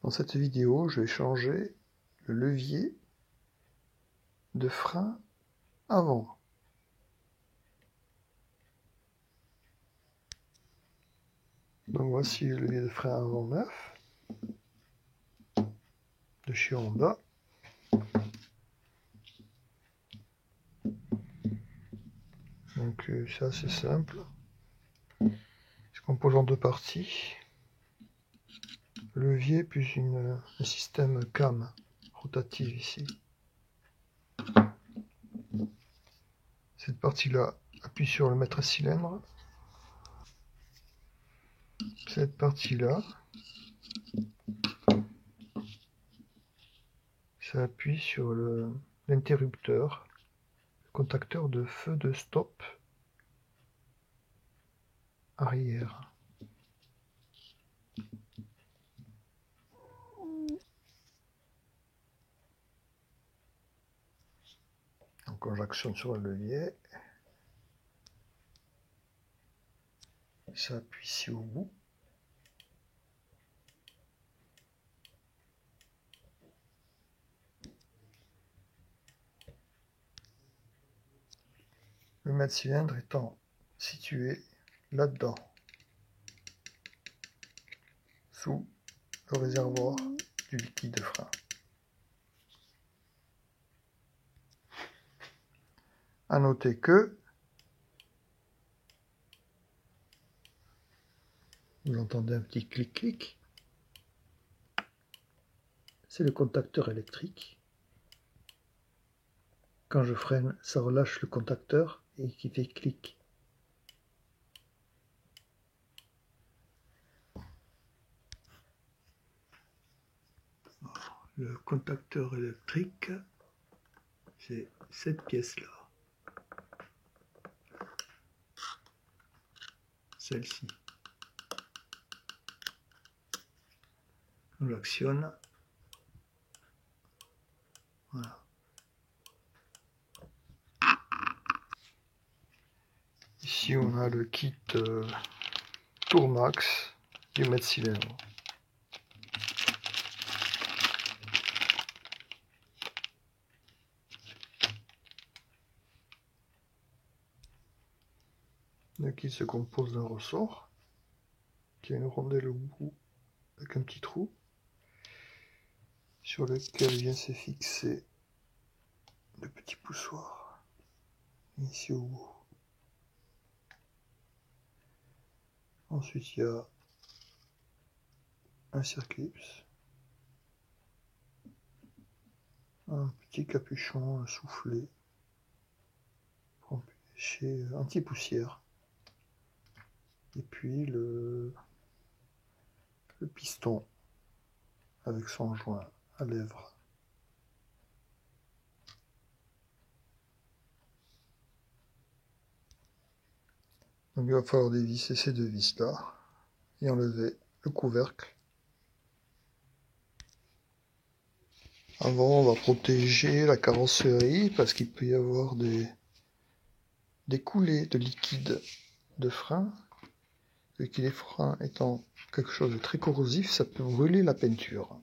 Dans cette vidéo, je vais changer le levier de frein avant. Donc voici le levier de frein avant neuf de chez Honda. Donc c'est assez simple. Il se compose en deux parties. Le levier plus un système cam rotative ici. Cette partie-là appuie sur le maître à cylindre. Cette partie-là, ça appuie sur l'interrupteur, le contacteur de feu de stop arrière. Donc quand j'actionne sur le levier, ça appuie ici au bout. Le maître cylindre étant situé là-dedans, sous le réservoir du liquide de frein. À noter que vous entendez un petit clic-clic, c'est le contacteur électrique. Quand je freine, ça relâche le contacteur et qui fait clic. Le contacteur électrique, c'est cette pièce-là. Celle-ci. On l'actionne. Voilà. Ici, on a le kit Tourmax du maître cylindre. Le kit se compose d'un ressort qui a une rondelle au bout avec un petit trou sur lequel vient se fixer le petit poussoir ici au bout. Ensuite, il y a un circlips, un petit capuchon, un soufflet pour empêcher anti-poussière, et puis le piston avec son joint à lèvres. Donc il va falloir dévisser ces deux vis là et enlever le couvercle. Avant, on va protéger la carrosserie parce qu'il peut y avoir des coulées de liquide de frein. Le liquide de frein étant quelque chose de très corrosif, ça peut brûler la peinture.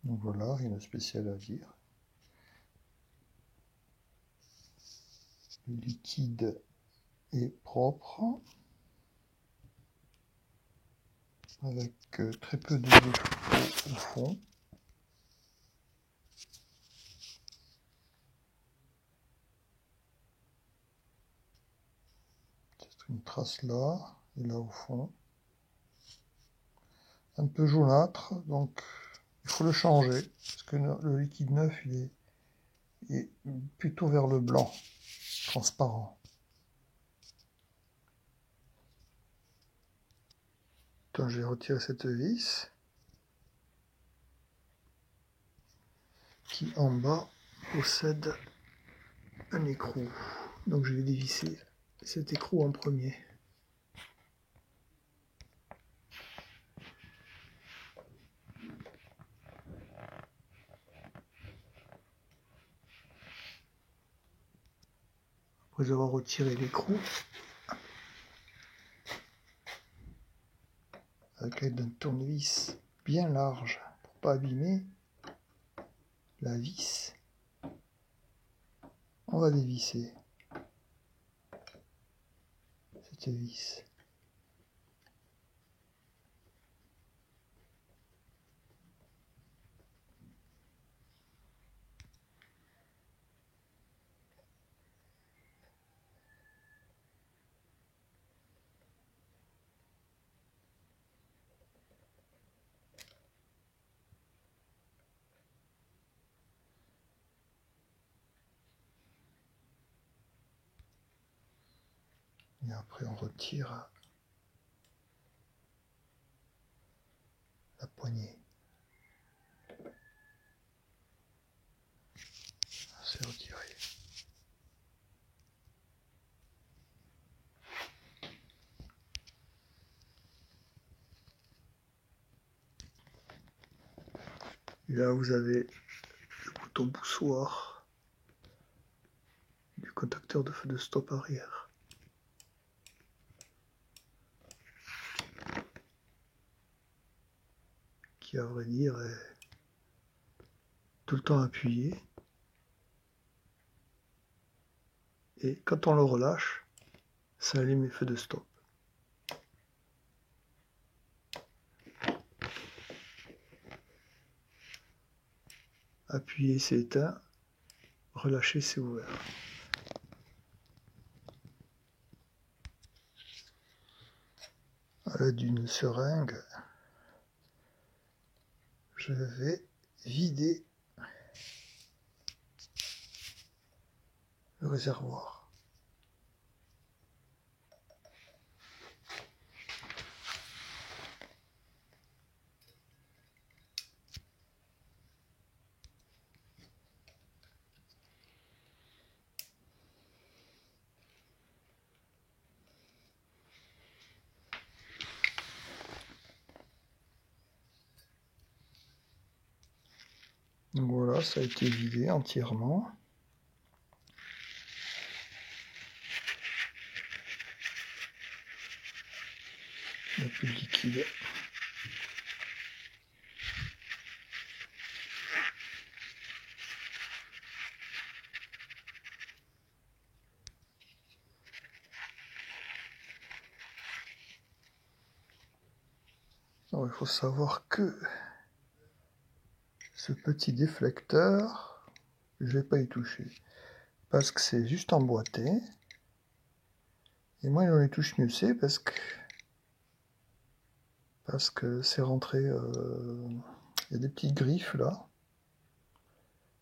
Donc voilà, rien de spécial à dire. Le liquide est propre. avec très peu de défauts au fond. Peut-être une trace là et là au fond. Un peu jaunâtre, donc il faut le changer parce que le liquide neuf il est plutôt vers le blanc, transparent. Donc, je vais retirer cette vis qui en bas possède un écrou. Donc je vais dévisser cet écrou en premier. Après avoir retiré l'écrou, avec l'aide d'un tournevis bien large pour pas abîmer la vis, on va dévisser cette vis. Et après on retire la poignée. C'est retiré. Et là vous avez le bouton poussoir du contacteur de feu de stop arrière. Qui à vrai dire est tout le temps appuyé. Et quand on le relâche, ça allume les feux de stop. Appuyer c'est éteint, relâcher c'est ouvert. À l'aide d'une seringue, je vais vider le réservoir. Donc voilà, ça a été vidé entièrement. Il n'y a plus de liquide. Alors, il faut savoir que ce petit déflecteur, je ne vais pas y toucher. Parce que c'est juste emboîté. Et moi, on y touche mieux, c'est parce que c'est rentré. Il y a des petites griffes là.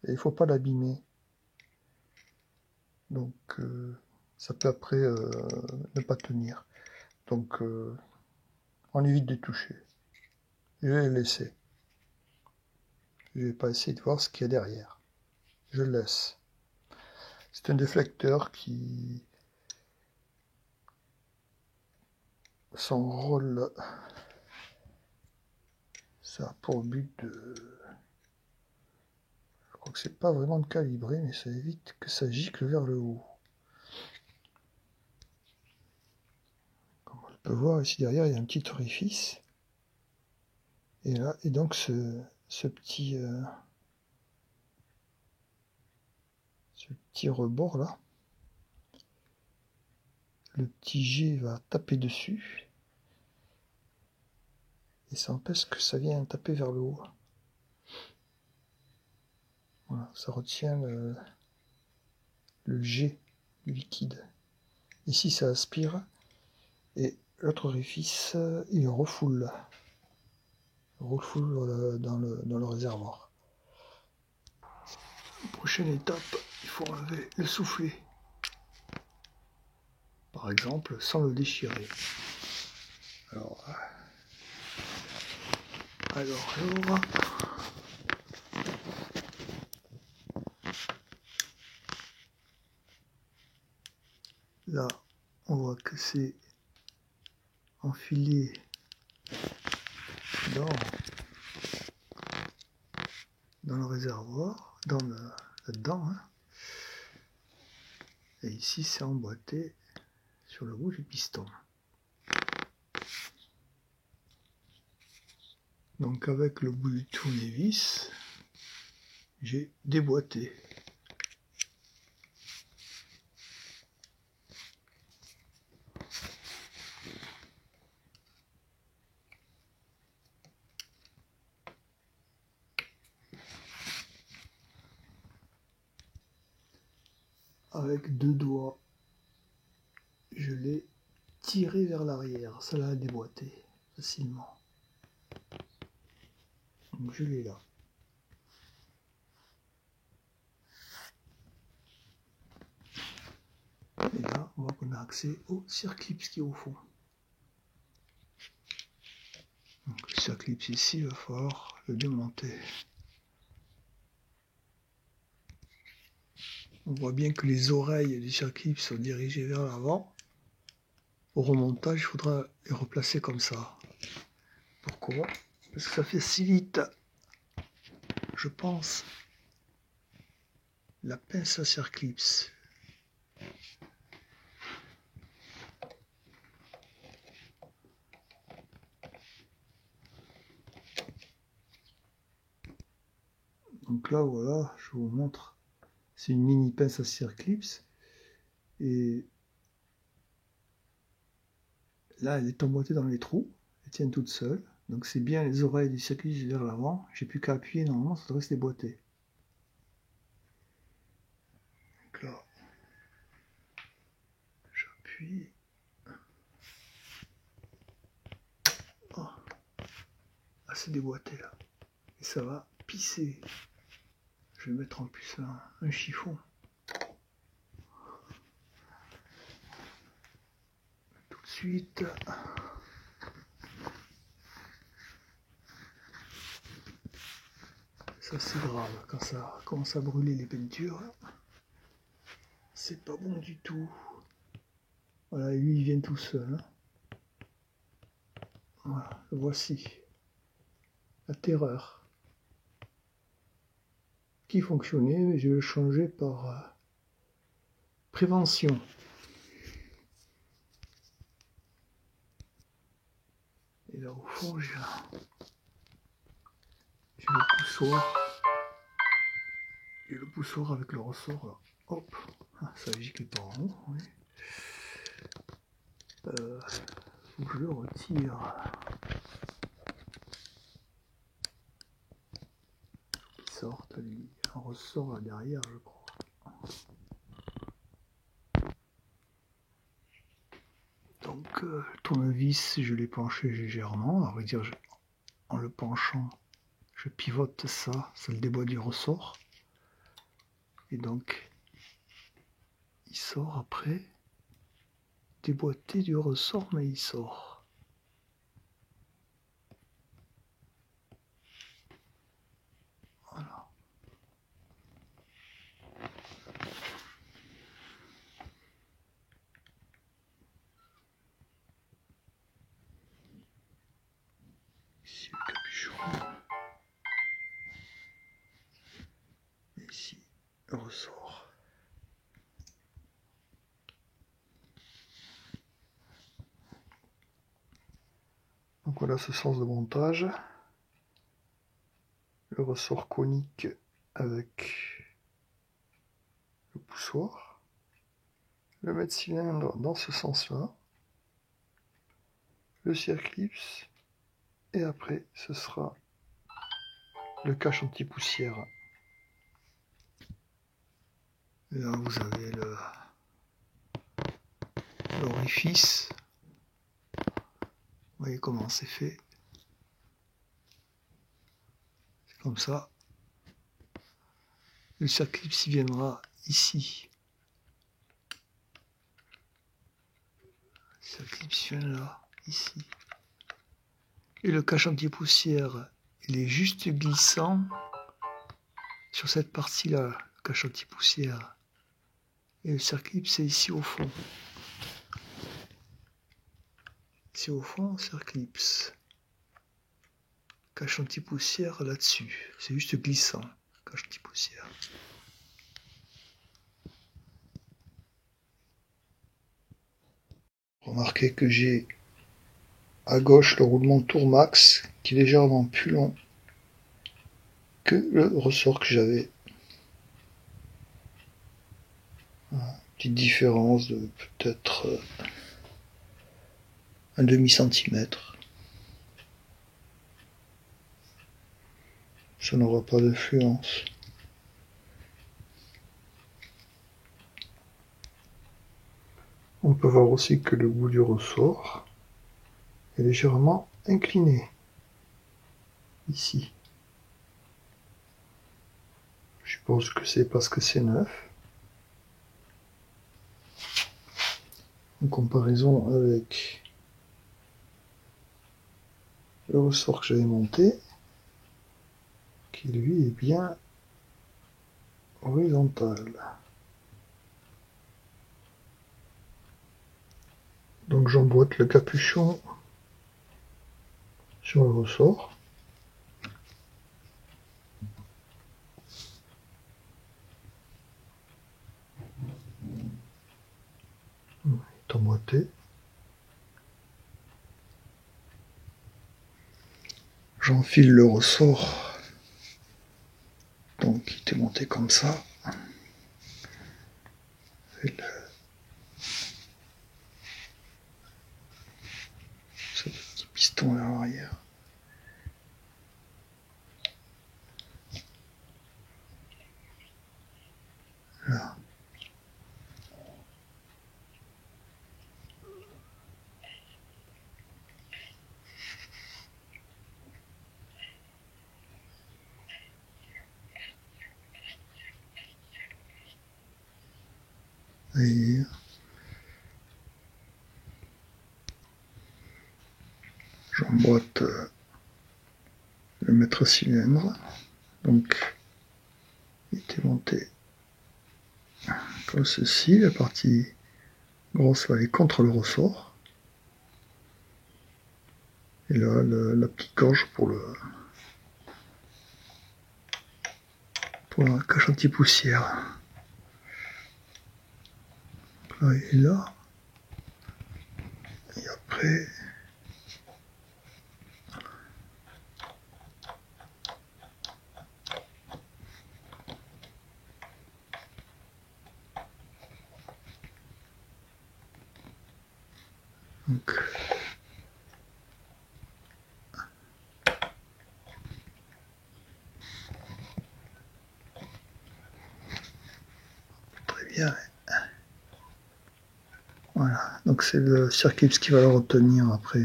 Et il ne faut pas l'abîmer. Donc, ça peut après ne pas tenir. Donc, on évite de toucher. Je vais le laisser. Je ne vais pas essayer de voir ce qu'il y a derrière. Je le laisse. C'est un déflecteur qui... Son rôle, ça a pour but de... Je crois que c'est pas vraiment de calibrer, mais ça évite que ça gicle vers le haut. Comme on peut voir ici derrière, il y a un petit orifice. Et là, et donc ce petit rebord là, le petit jet va taper dessus et ça empêche que ça vienne taper vers le haut. Voilà, ça retient le jet du liquide. Ici ça aspire et l'autre orifice il refoule dans le réservoir. Prochaine étape, il faut enlever le soufflet. Par exemple, sans le déchirer. Alors, là, on voit que c'est enfilé dans le réservoir, là-dedans, hein. Et ici, c'est emboîté sur le bout du piston. Donc avec le bout du tournevis, j'ai déboîté. Avec 2 doigts, je l'ai tiré vers l'arrière, ça l'a déboîté facilement. Donc je l'ai là. Et là, on voit qu'on a accès au circlips qui est au fond. Donc le circlips ici, il va falloir le démonter. On voit bien que les oreilles du circlips sont dirigées vers l'avant. Au remontage, il faudra les replacer comme ça. Pourquoi? Parce que ça facilite, je pense, la pince à circlips. Donc là, voilà, je vous montre. C'est une mini pince à circlips. Et là, elle est emboîtée dans les trous. Elle tient toute seule. Donc c'est bien les oreilles du circlips vers l'avant. J'ai plus qu'à appuyer, normalement, ça devrait se déboîter. Donc là, j'appuie. Oh. Ah, c'est déboîté là. Et ça va pisser. Je vais mettre en plus un chiffon. Tout de suite. Ça c'est grave, quand ça commence à brûler les peintures, c'est pas bon du tout. Voilà, et lui il vient tout seul. Hein. Voilà, le voici. La terreur. Qui fonctionnait, mais je vais le changer par prévention. Et là au fond j'ai le poussoir. Et le poussoir avec le ressort là. Hop, ah, ça gicle pas en haut. Oui. Faut que je le retire. Il sort, lui. Un ressort là derrière, je crois. Donc le tournevis, je l'ai penché légèrement. À vrai dire, en le penchant, je pivote ça le déboîte du ressort. Et donc, il sort après, déboîté du ressort, mais il sort. Voilà. Ici le capuchon. Et ici le ressort. Donc voilà ce sens de montage. Le ressort conique avec le poussoir. Le mètre-cylindre dans ce sens-là. Le circlips Et après, ce sera le cache anti-poussière. Là, vous avez l'orifice. Vous voyez comment c'est fait. C'est comme ça. Le circlips viendra ici. Le circlips vient là, ici. Et le cache anti-poussière, il est juste glissant sur cette partie-là, le cache anti-poussière. Et le circlips, c'est ici au fond. Ici au fond, circlips. Cache anti-poussière là-dessus. C'est juste glissant, cache anti-poussière. Remarquez que j'ai à gauche le roulement Tourmax qui est légèrement plus long que le ressort que j'avais. Voilà, petite différence de peut-être un demi-centimètre. Ça n'aura pas d'influence. On peut voir aussi que le bout du ressort est légèrement incliné. Ici. Je suppose que c'est parce que c'est neuf. En comparaison avec le ressort que j'avais monté, qui lui est bien horizontal. Donc j'emboîte le capuchon sur le ressort. Il est emboîté. J'enfile le ressort. Donc il était monté comme ça. Et ce petit piston vers l'arrière. Là. Et j'emboîte le maître-cylindre. Donc il était monté comme ceci. La partie grosse va aller contre le ressort. Et là, la petite gorge pour la cache anti-poussière. Là et là. Et après, donc, très bien. Voilà, donc c'est le circlips qui va le retenir après.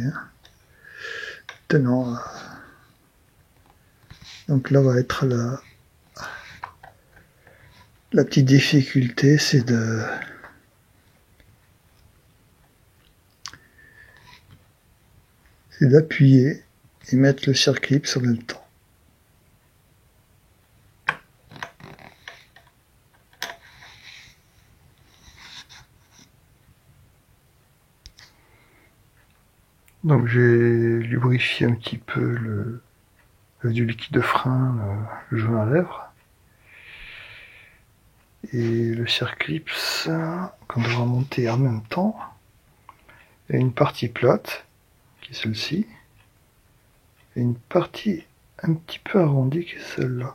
Maintenant, donc là va être la petite difficulté, c'est d'appuyer et mettre le circlips en même temps. Donc j'ai lubrifié un petit peu du liquide de frein, le jaune à lèvres. Et le circlips, qu'on devra monter en même temps, il y a une partie plate, qui est celle-ci, et une partie un petit peu arrondie, qui est celle-là.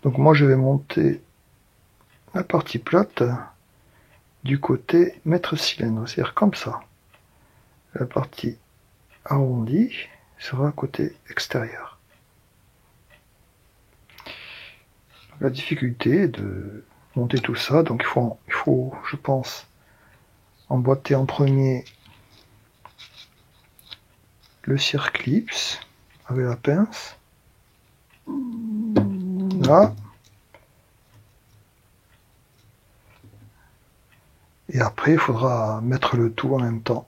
Donc moi je vais monter la partie plate du côté maître cylindre, c'est-à-dire comme ça. La partie arrondie, sera côté extérieur. La difficulté est de monter tout ça, donc il faut, je pense, emboîter en premier le circlips avec la pince. Là. Et après, il faudra mettre le tout en même temps.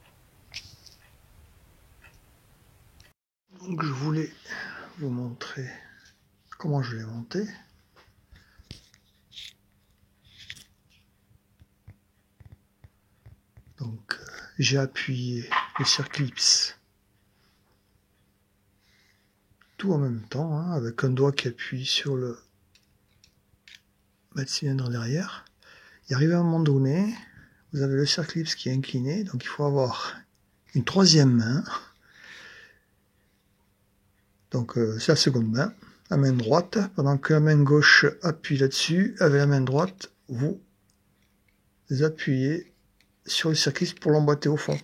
Donc je voulais vous montrer comment je l'ai monté. Donc j'ai appuyé le circlips tout en même temps, hein, avec un doigt qui appuie sur le cylindre derrière. Et arrivé à un moment donné, vous avez le circlips qui est incliné, donc il faut avoir une troisième main. Donc c'est la seconde main, la main droite, pendant que la main gauche appuie là-dessus, avec la main droite, vous appuyez sur le circlips pour l'emboîter au fond.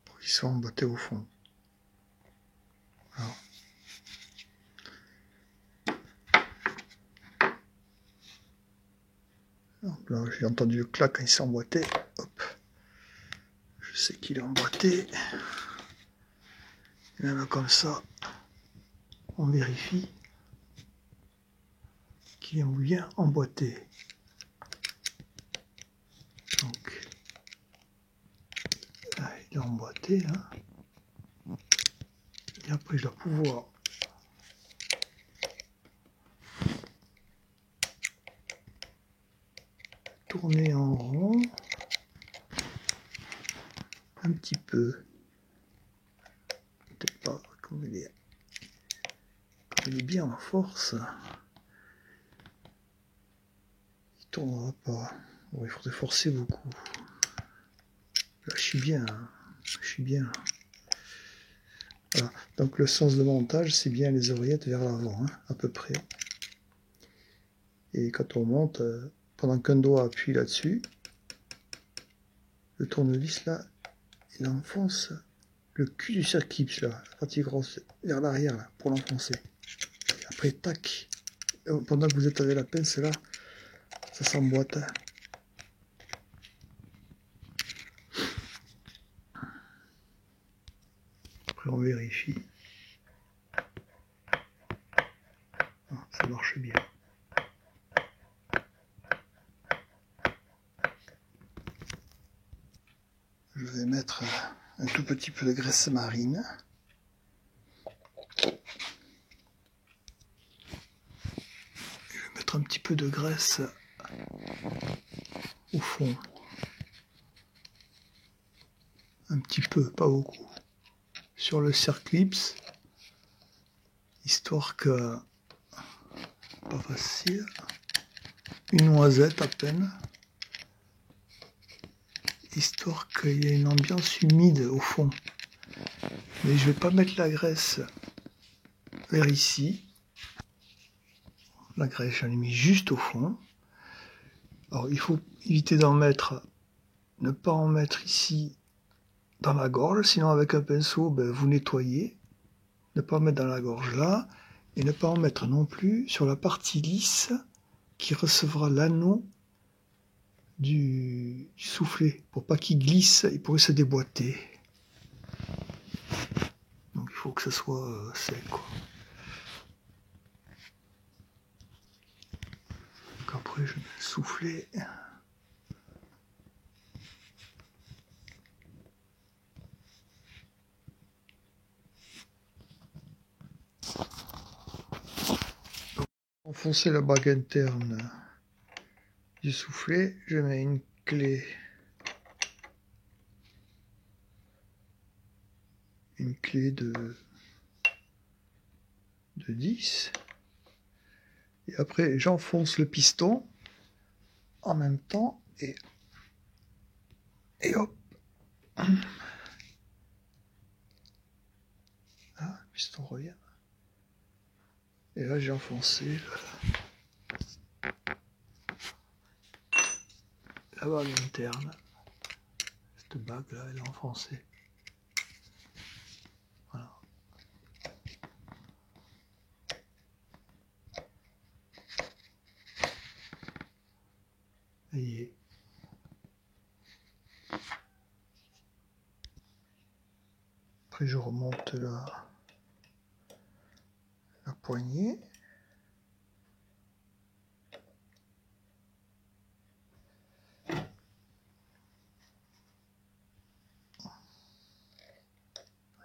Pour qu'il soit emboîté au fond. Alors. Donc là, j'ai entendu le clac quand il s'est emboîté. Hop. Je sais qu'il est emboîté. Et même comme ça, on vérifie qu'il est bien emboîté. Donc, là, il est emboîté là. Et après, je dois pouvoir tourner en rond un petit peu. Peut-être pas comme il est bien en force. Il tournera pas. Bon, il faudrait forcer beaucoup. Là, je suis bien. Je suis bien. Voilà. Donc le sens de montage, c'est bien les oreillettes vers l'avant, hein, à peu près. Et quand on monte, pendant qu'un doigt appuie là-dessus, le tournevis là, il enfonce le cul du circlips là, la partie grosse, vers l'arrière là, pour l'enfoncer. Après, tac, pendant que vous êtes avec la pince là, ça s'emboîte. Après, on vérifie. Ah, ça marche bien. Je vais mettre un tout petit peu de graisse marine. Je vais mettre un petit peu de graisse au fond. Un petit peu, pas beaucoup. Sur le circlips, histoire que... Pas facile. Une noisette à peine. Histoire qu'il y ait une ambiance humide au fond. Mais je vais pas mettre la graisse vers ici. La graisse, j'en ai mis juste au fond. Alors il faut éviter d'en mettre, ne pas en mettre ici dans la gorge, sinon avec un pinceau, ben, vous nettoyez. Ne pas en mettre dans la gorge là, et ne pas en mettre non plus sur la partie lisse qui recevra l'anneau du soufflet, pour pas qu'il glisse, il pourrait se déboîter. Donc il faut que ce soit sec, quoi. Donc après je mets le soufflet. Enfoncer la bague interne du soufflet, je mets une clé de 10, et après j'enfonce le piston en même temps et hop, ah, le piston revient, et là j'ai enfoncé la bague interne. Cette bague là, elle est enfoncée. Voilà. Ça y est. Après je remonte la poignée.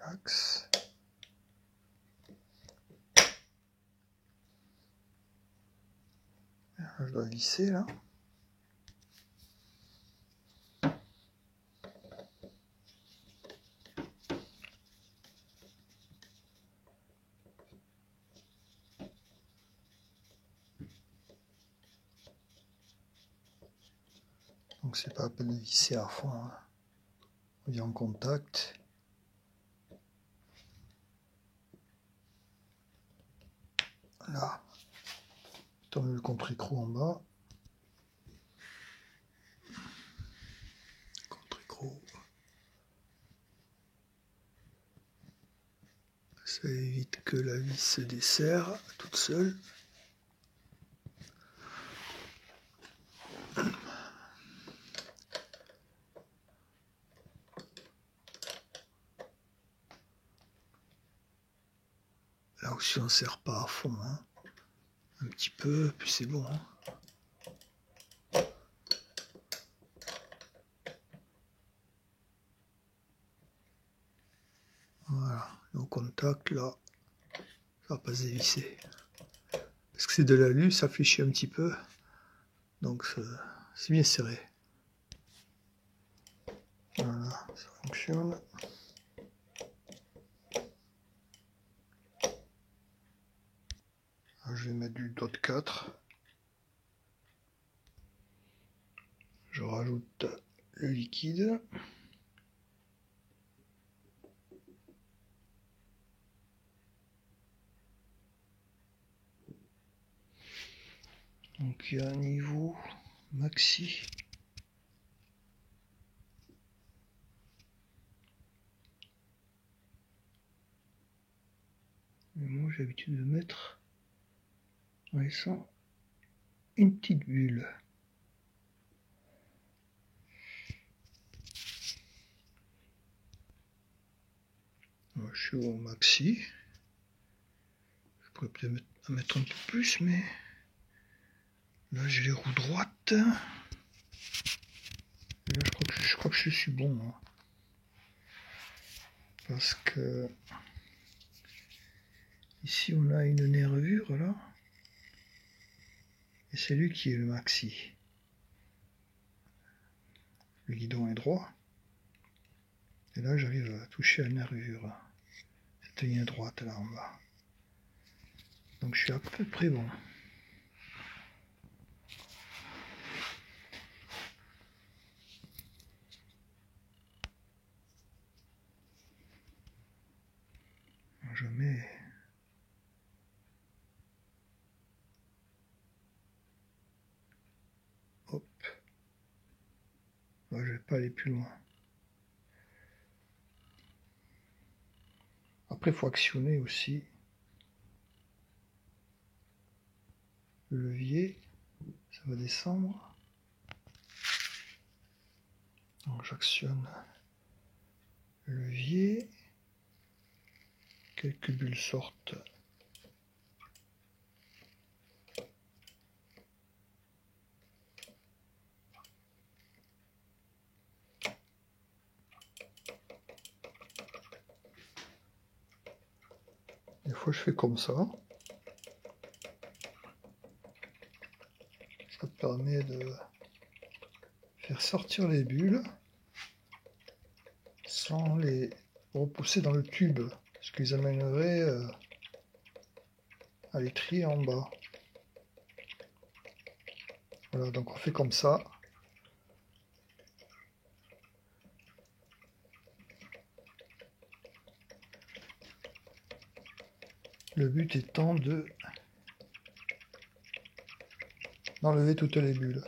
L'axe. Je dois visser là. Donc c'est pas à peine de visser à fond. Hein. On vient en contact. Là. Tourne le contre-écrou en bas. Contre-écrou. Ça évite que la vis se desserre toute seule. Là aussi on ne serre pas à fond. Hein. Un petit peu, puis c'est bon. Hein. Voilà, au contact là, ça va pas se dévisser. Parce que c'est de l'alu, ça fléchit un petit peu. Donc c'est bien serré. Voilà, ça fonctionne. Alors, je vais mettre du dot 4. Je rajoute le liquide. Donc il y a un niveau maxi. Mais moi j'ai l'habitude de mettre en laissant une petite bulle. Moi, je suis au maxi. Je pourrais peut-être mettre un peu plus, mais là j'ai les roues droites. Et là je crois que je suis bon. Hein. Parce que ici on a une nervure là. Et c'est lui qui est le maxi. Le guidon est droit. Et là j'arrive à toucher la nervure. Cette ligne droite là en bas. Donc je suis à peu près bon. Je mets hop. Là, je vais pas aller plus loin. Après, il faut actionner aussi le levier. Ça va descendre. Donc j'actionne le levier. Quelques bulles sortent. Des fois je fais comme ça. Ça permet de faire sortir les bulles sans les repousser dans le tube. Ce qu'ils amèneraient à les trier en bas. Voilà, donc on fait comme ça. Le but étant de d'enlever toutes les bulles.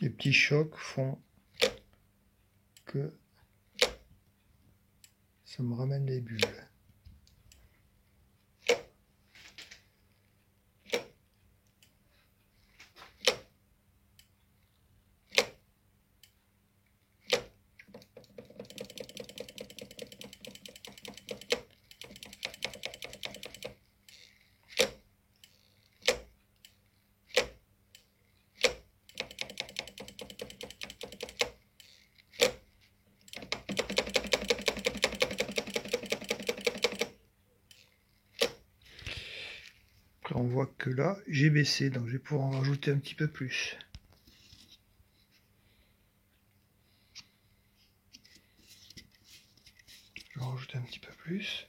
Les petits chocs font que ça me ramène les bulles. Après on voit que là j'ai baissé, donc je vais pouvoir en rajouter un petit peu plus. Je vais en rajouter un petit peu plus.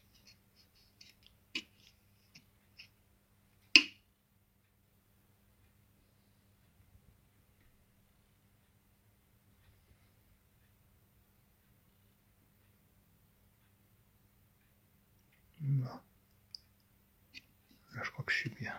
Là, je crois que je suis bien.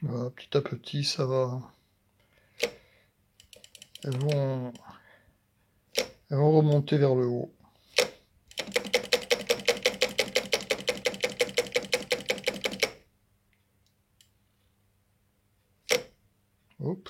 Voilà, petit à petit, ça va. Elles vont remonter vers le haut. Hop.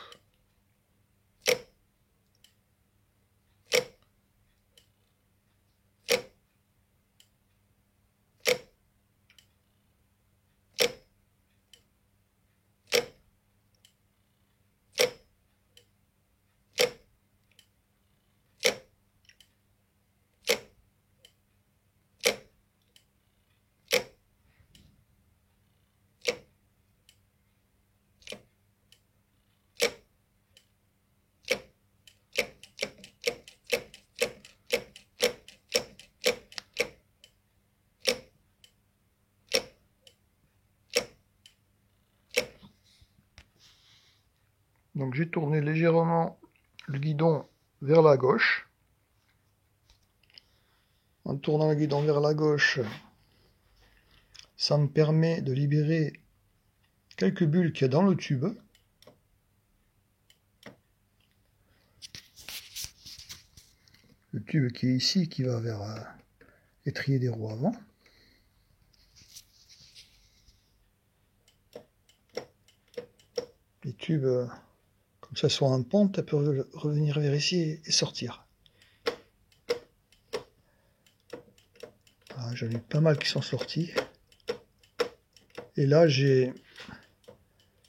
Donc j'ai tourné légèrement le guidon vers la gauche. En tournant le guidon vers la gauche, ça me permet de libérer quelques bulles qu'il y a dans le tube. Le tube qui est ici, qui va vers l'étrier des roues avant. Les tubes, comme ça soit en pente, elles peuvent revenir vers ici et sortir. J'en ai pas mal qui sont sortis. Et là, j'ai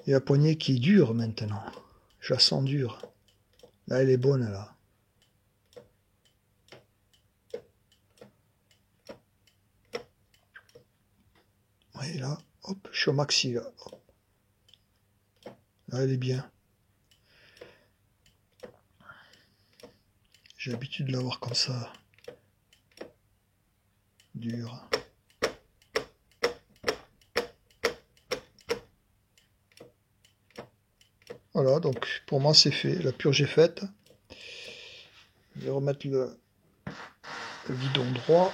la poignée qui est dure maintenant. Je la sens dure. Là, elle est bonne, là. Et là, hop, je suis au maxi, là. Là, elle est bien. J'ai l'habitude de l'avoir comme ça. Dure. Voilà, donc pour moi c'est fait, la purge est faite. Je vais remettre le guidon droit.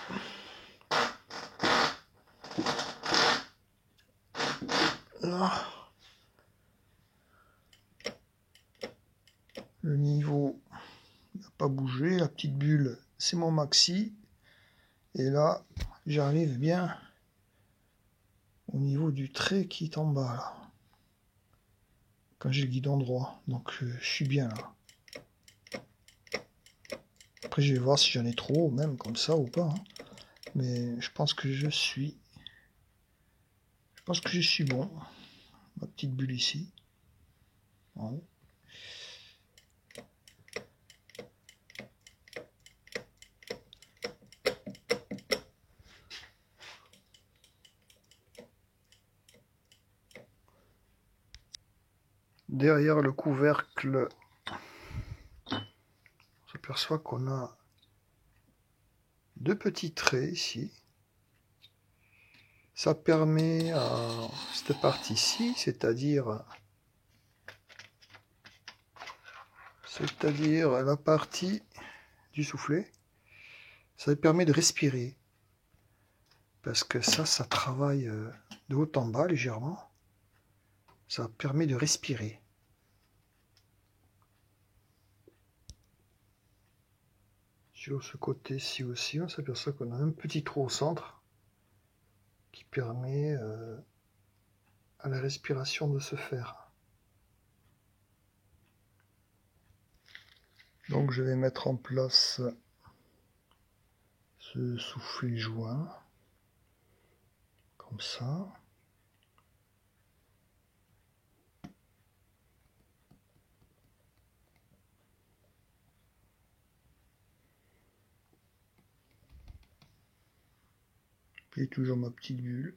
Là. Le niveau n'a pas bougé, la petite bulle c'est mon maxi. Et là, j'arrive bien au niveau du trait qui est en bas là. Quand j'ai le guidon droit, donc je suis bien là. Après je vais voir si j'en ai trop, même comme ça ou pas. Hein. Mais je pense que je suis pense que je suis bon. Ma petite bulle ici. Ouais. Derrière le couvercle, on s'aperçoit qu'on a deux petits traits ici. Ça permet à cette partie-ci, c'est-à-dire la partie du soufflet, ça permet de respirer. Parce que ça travaille de haut en bas légèrement. Ça permet de respirer. Sur ce côté-ci aussi, on s'aperçoit qu'on a un petit trou au centre qui permet à la respiration de se faire. Donc je vais mettre en place ce soufflet joint, comme ça. Puis toujours ma petite bulle.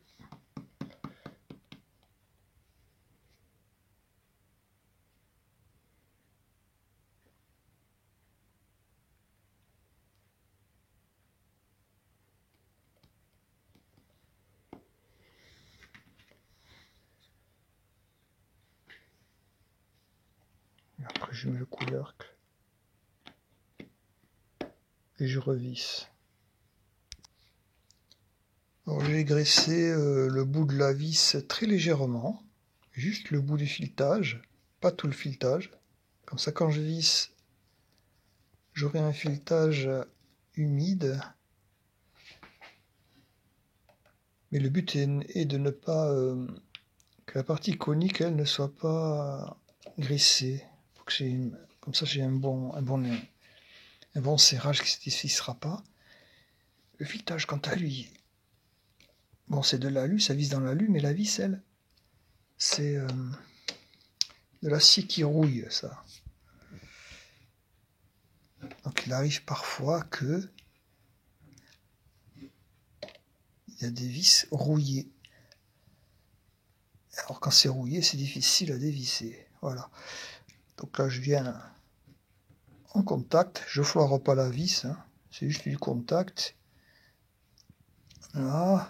Et après je mets le couvercle et je revisse. Alors j'ai graissé le bout de la vis très légèrement, juste le bout du filetage, pas tout le filetage. Comme ça quand je visse, j'aurai un filetage humide. Mais le but est de ne pas que la partie conique elle ne soit pas graissée. Faut que comme ça j'ai un bon serrage qui ne se défissera pas. Le filetage quant à lui, bon c'est de l'alu, ça visse dans l'alu, mais la vis elle, c'est de l'acier qui rouille ça. Donc il arrive parfois que il y a des vis rouillées. Alors quand c'est rouillé, c'est difficile à dévisser. Voilà. Donc là je viens en contact, je foire pas la vis, hein. C'est juste du contact. Là.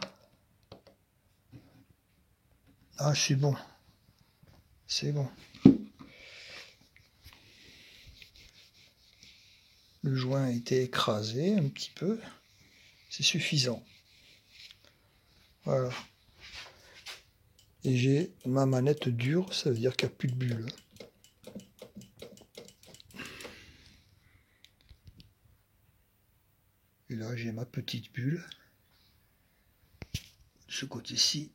Ah c'est bon. C'est bon. Le joint a été écrasé un petit peu. C'est suffisant. Voilà. Et j'ai ma manette dure, ça veut dire qu'il n'y a plus de bulles. Et là j'ai ma petite bulle. De ce côté-ci,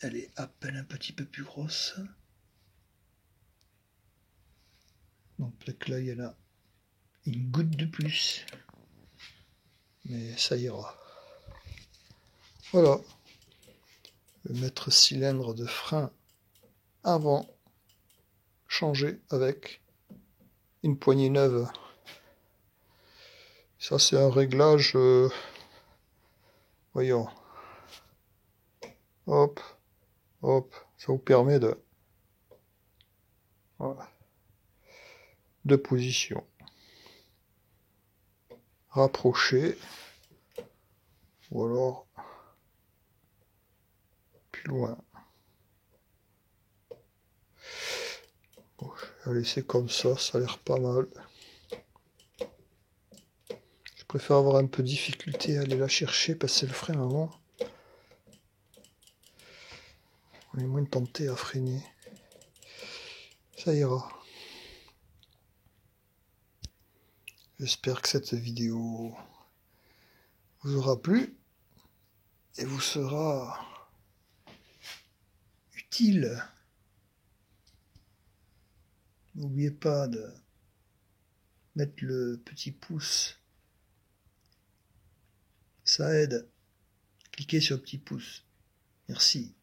elle est à peine un petit peu plus grosse. Donc peut-être que là il y en a une goutte de plus. Mais ça ira. Voilà. Le maître cylindre de frein avant changé avec une poignée neuve. Ça c'est un réglage, voyons, hop, hop, ça vous permet de, voilà, de position, rapprocher, ou alors plus loin. Bon, je vais la laisser comme ça a l'air pas mal. Je préfère avoir un peu de difficulté à aller la chercher, passer le frein avant. On est moins tenté à freiner. Ça ira. J'espère que cette vidéo vous aura plu et vous sera utile. N'oubliez pas de mettre le petit pouce. Ça aide. Cliquez sur le petit pouce. Merci.